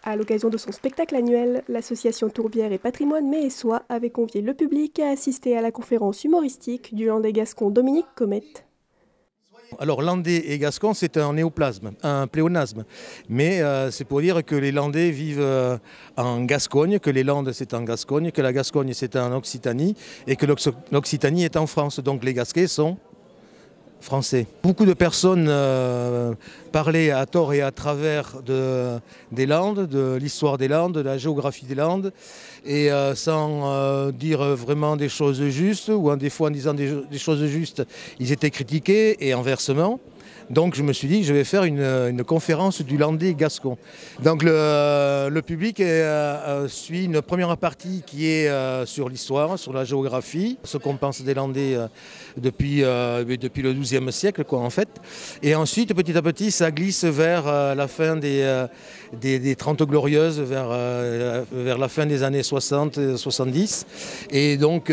À l'occasion de son spectacle annuel, l'association Tourbière et Patrimoine Méhessois avait convié le public à assister à la conférence humoristique du landais gascon Dominique Commette. Alors landais et gascon, c'est un néoplasme, un pléonasme. Mais c'est pour dire que les landais vivent en Gascogne, que les Landes c'est en Gascogne, que la Gascogne c'est en Occitanie et que l'Occitanie est en France. Donc les Gasquets sont français. Beaucoup de personnes parlaient à tort et à travers des Landes, de l'histoire des Landes, de la géographie des Landes, et sans dire vraiment des choses justes, ou des fois en disant des choses justes, ils étaient critiqués, et inversement. Donc je me suis dit que je vais faire une conférence du landais gascon. Donc le public suit une première partie qui est sur l'histoire, sur la géographie, ce qu'on pense des landais depuis le XIIe siècle quoi, en fait. Et ensuite petit à petit ça glisse vers la fin des 30 glorieuses, vers la fin des années 60-70. Et donc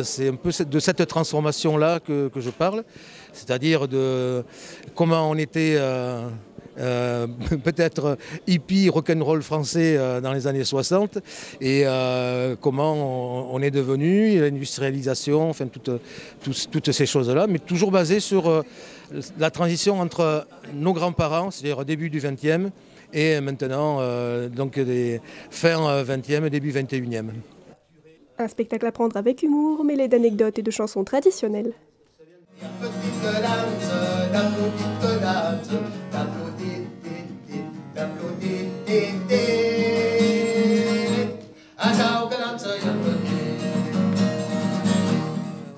c'est un peu de cette transformation-là que je parle. C'est-à-dire de comment on était peut-être hippie, rock'n'roll français dans les années 60 et comment on est devenu, l'industrialisation, enfin toutes ces choses-là, mais toujours basé sur la transition entre nos grands-parents, c'est-à-dire au début du XXe et maintenant donc des fin XXe, début XXIe. Un spectacle à prendre avec humour, mêlé d'anecdotes et de chansons traditionnelles.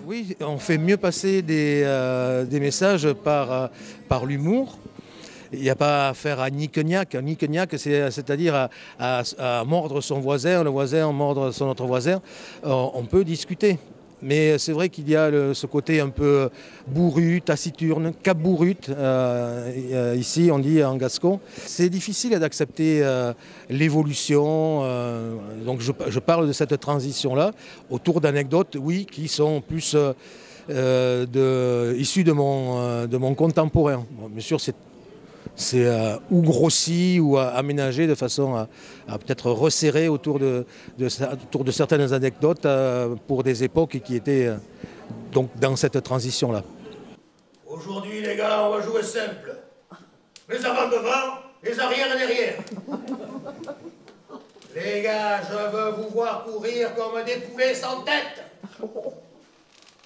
Oui, on fait mieux passer des messages par l'humour. Il n'y a pas à faire à nique-niaque. Nique-niaque, c'est-à-dire à mordre son voisin, le voisin mordre son autre voisin. On peut discuter. Mais c'est vrai qu'il y a ce côté un peu bourru, taciturne, cabourute, ici on dit en gascon. C'est difficile d'accepter l'évolution, donc je parle de cette transition-là, autour d'anecdotes, oui, qui sont plus issues de mon contemporain. Bon, bien sûr, c'est ou grossi ou aménagé de façon à peut-être resserrer autour de certaines anecdotes pour des époques qui étaient donc dans cette transition-là. Aujourd'hui les gars, on va jouer simple. Les avant devant, les arrières derrière. Les gars, je veux vous voir courir comme des poulets sans tête.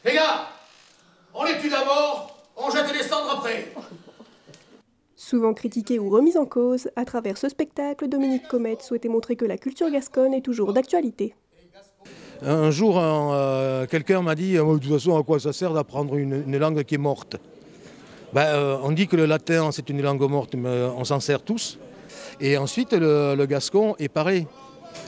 Les gars, on les tue d'abord, on jette les cendres après. Souvent critiqué ou remis en cause, à travers ce spectacle, Dominique Commette souhaitait montrer que la culture gasconne est toujours d'actualité. Un jour, quelqu'un m'a dit « De toute façon, à quoi ça sert d'apprendre une langue qui est morte ?» On dit que le latin, c'est une langue morte, mais on s'en sert tous. Et ensuite, le gascon est pareil.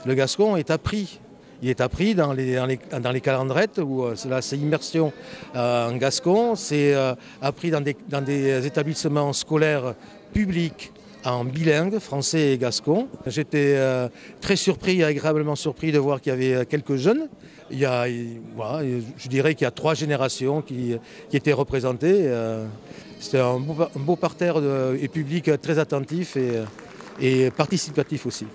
Le gascon est appris. Il est appris dans les calendrettes, où c'est immersion en gascon. C'est appris dans des établissements scolaires publics en bilingue, français et gascon. J'étais très surpris, agréablement surpris de voir qu'il y avait quelques jeunes. Voilà, je dirais qu'il y a 3 générations qui étaient représentées. C'était un beau parterre et public très attentif et participatif aussi.